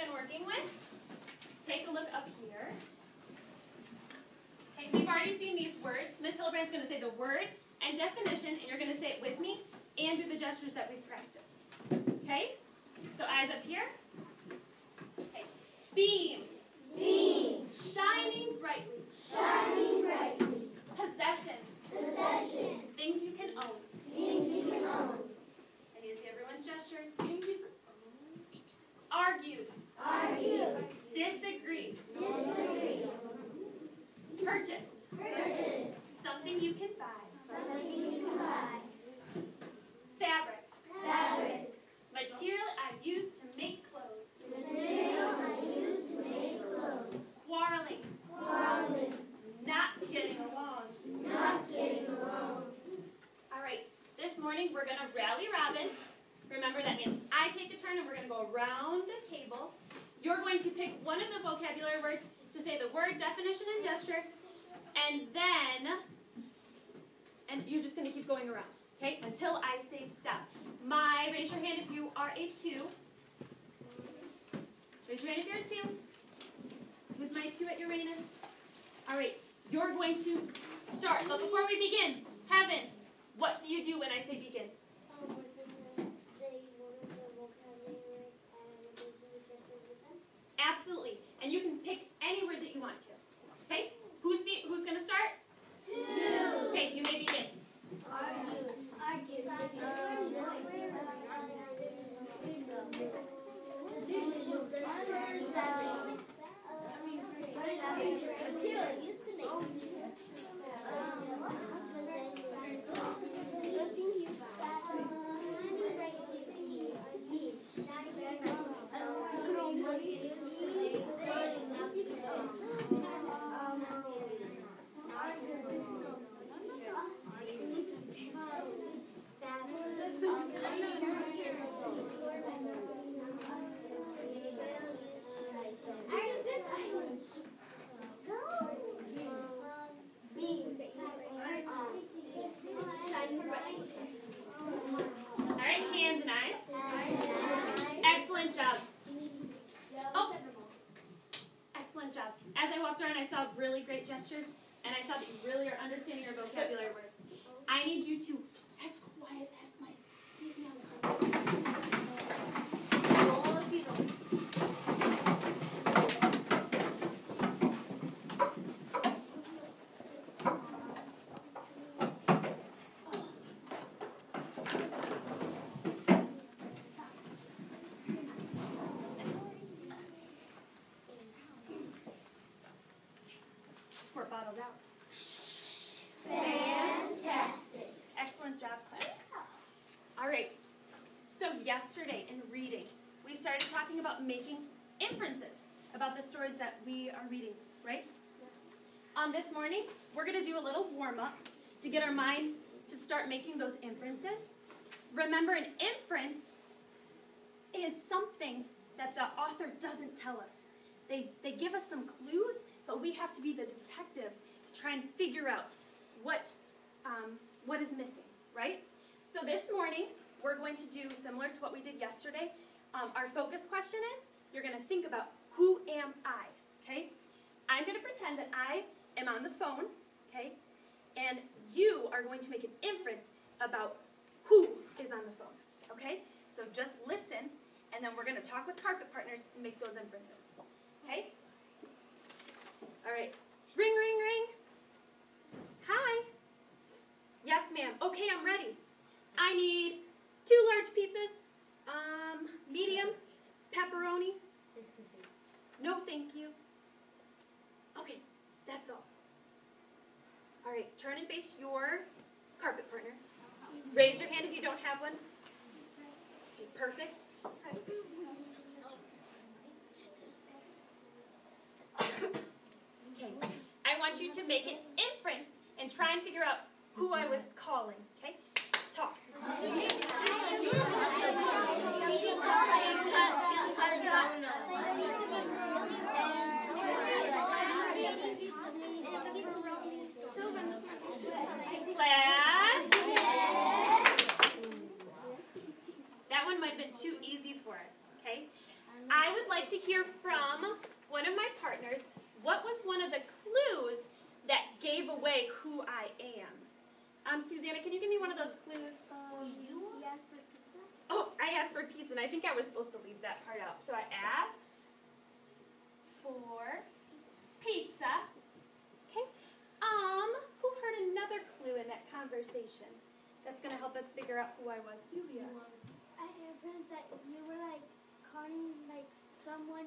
been working with. Take a look up here. Okay, we've already seen these words. Miss Hillebrand's going to say the word and definition, and you're going to say it with me and do the gestures that we've practiced. Okay? So eyes up here. Okay. Beamed. Beamed. Shining brightly. Shining brightly. Possessions. Possessions. Things you can own. Things you can own. I need to see everyone's gestures. Things you can own. Argued. Argued. Disagree. Disagree. Purchased. Purchased. Something you can buy. Something you can buy. Fabric. Fabric. Material I use to make clothes. Material I use to make clothes. Quarreling. Quarreling. Not getting along. Not getting along. All right. This morning we're going to rally robin. Remember that means I take a turn and we're going to go around the table. You're going to pick one of the vocabulary words to say the word, definition, and gesture, and you're just going to keep going around, okay, until I say stop. Raise your hand if you are a 2. Raise your hand if you're a 2. Who's my 2 at Uranus? All right, you're going to start. But before we begin, Heaven, what do you do when I say begin? We're going to say one of the vocabulary words and we're going to do the gestures with them. Absolutely. And you can pick any word that you want to. Okay? Who's going to start? 2. Okay, you may begin. Argue. Argue. All right, hands and eyes. Excellent job. Oh, excellent job. As I walked around, I saw really great gestures, and I saw that you really are understanding your vocabulary words. I need you to, as quiet as mice, baby on the ground. Squirt bottles out. Fantastic. Excellent job, class. All right. So yesterday in reading, we started talking about making inferences about the stories that we are reading, right? This morning, we're going to do a little warm-up to get our minds to start making those inferences. Remember, an inference is something that the author doesn't tell us. They give us some clues, but we have to be the detectives to try and figure out what is missing, right? So this morning, we're going to do similar to what we did yesterday. Our focus question is, you're going to think about, who am I, okay? I'm going to pretend that I am on the phone, okay? And you are going to make an inference about who is on the phone, okay? So just listen, and then we're going to talk with carpet partners and make those inferences, okay? All right. Ring, ring, ring. Hi. Yes, ma'am. Okay, I'm ready. I need 2 large pizzas, medium, pepperoni. No, thank you. Okay, that's all. All right, turn and face your carpet partner. Raise your hand if you don't have one. Okay, perfect. Okay, I want you to make an inference and try and figure out who I was calling, okay? Talk. Class? That one might have been too easy for us, okay? I would like like to hear from one of my partners. What was one of the clues that gave away who I am? Susanna, can you give me one of those clues? You asked for pizza? Oh, I asked for pizza, and I think I was supposed to leave that part out. So I asked for pizza. Okay. Who heard another clue in that conversation that's going to help us figure out who I was? Yulia. I heard that you were like calling like someone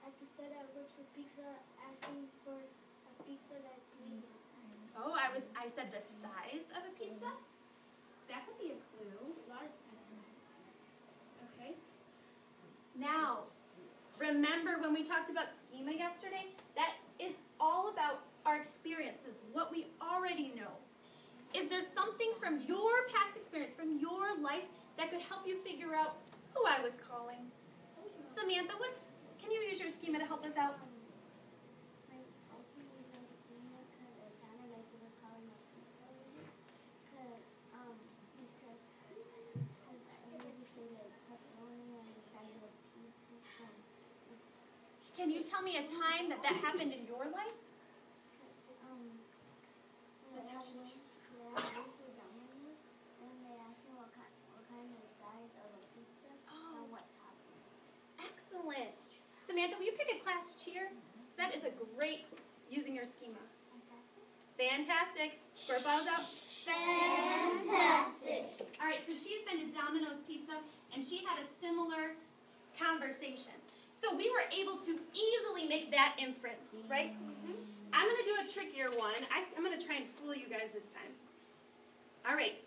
at the store that works for pizza, asking for a pizza that's medium. Oh, I said the size of a pizza? That could be a clue. Okay. Now, remember when we talked about schema yesterday? That is all about our experiences, what we already know. Is there something from your past experience, from your life, that could help you figure out who I was calling? Samantha, can you use your schema to help us out? Can you tell me a time that happened in your life? Excellent. Samantha, will you pick a class cheer? That is a great using your schema. Fantastic. Squirt bottles out. Fantastic. All right, so she's been to Domino's Pizza, and she had a similar conversation. So we were able to easily make that inference, right? I'm going to do a trickier one. I'm going to try and fool you guys this time. All right.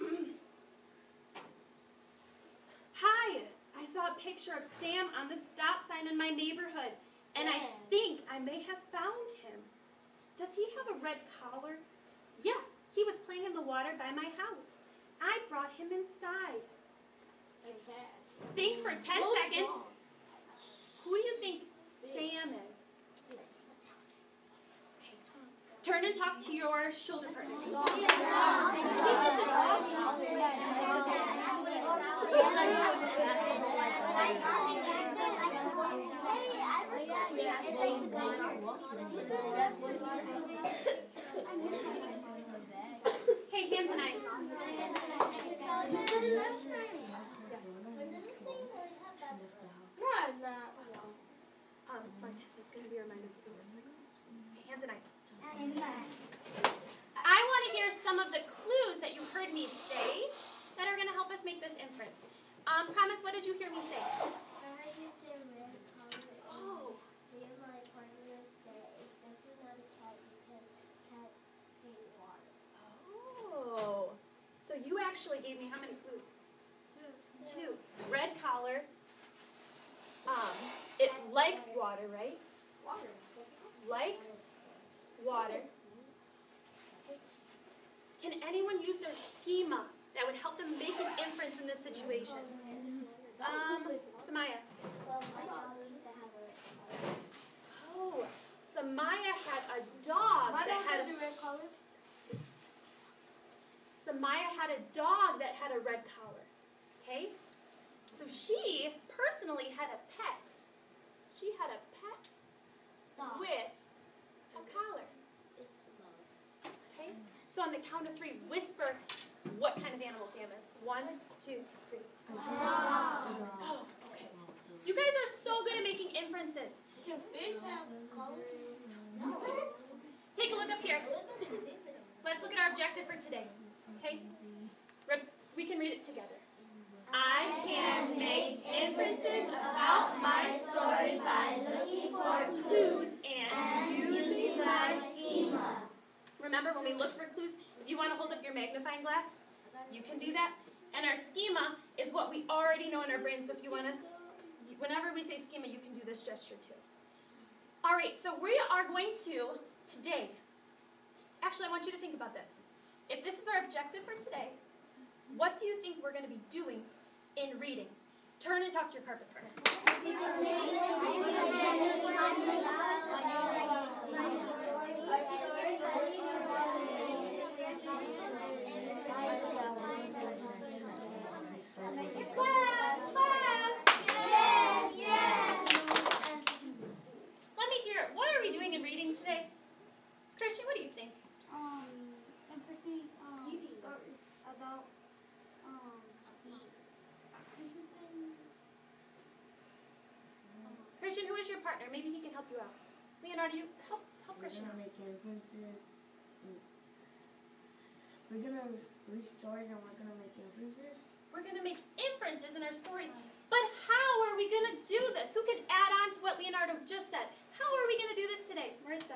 Hi, I saw a picture of Sam on the stop sign in my neighborhood, and I think I may have found him. Does he have a red collar? Yes, he was playing in the water by my house. I brought him inside. Think for 10 seconds. Who do you think Sam is? Okay. Turn and talk to your shoulder partner. Hey, hands and eyes. Martez, that's going to be a reminder for the first time. Okay, hands and eyes. I want to hear some of the clues that you heard me say that are going to help us make this inference. Promise, what did you hear me say? I heard you say red color. Oh. Me and my partner said it's definitely not a cat because cats hate water. Oh. So you actually gave me how many clues? Two. Red collar. It likes water, right? Water. Likes water. Can anyone use their schema that would help them make an inference in this situation? Samaya. Well, my dog used to have a red collar. Oh, Samaya had a dog that had a red collar? Samaya had a dog that had a red collar. Okay? So she personally had a pet. She had a pet with a collar. Okay? So on the count of 3, whisper what kind of animal Sam is. 1, 2, 3. Oh, okay. You guys are so good at making inferences. Can fish have collars? Take a look up here. Let's look at our objective for today. Okay? We can read it together. I can make inferences about my story by looking for clues and using my schema. Remember when we look for clues, if you want to hold up your magnifying glass, you can do that. And our schema is what we already know in our brain, so if you want to, whenever we say schema, you can do this gesture too. All right, so we are going to, today, actually I want you to think about this. If this is our objective for today, what do you think we're going to be doing in reading? Turn and talk to your carpet partner. Class! your partner. Maybe he can help you out. Leonardo, you help We're Christian gonna out. make inferences. We're gonna read stories and we're gonna make inferences. We're going to make inferences in our stories. But how are we going to do this? Who can add on to what Leonardo just said? How are we going to do this today? Maritza?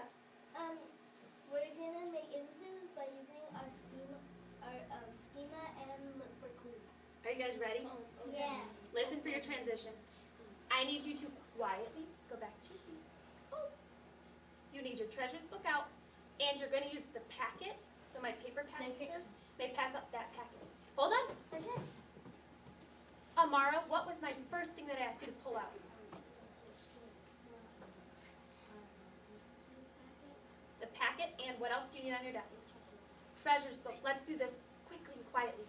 We're gonna make inferences by using our schema and look for clues. Are you guys ready? Yes. Listen for your transition. I need you to quietly go back to your seats. Oh. You need your treasures book out, and you're going to use the packet. So my paper passers may pass up that packet. Hold on. Okay. Amara, what was my first thing that I asked you to pull out? The packet, and what else do you need on your desk? Treasures book. Let's do this quickly and quietly.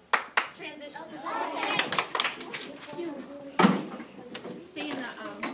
Transition. Okay. Stay in the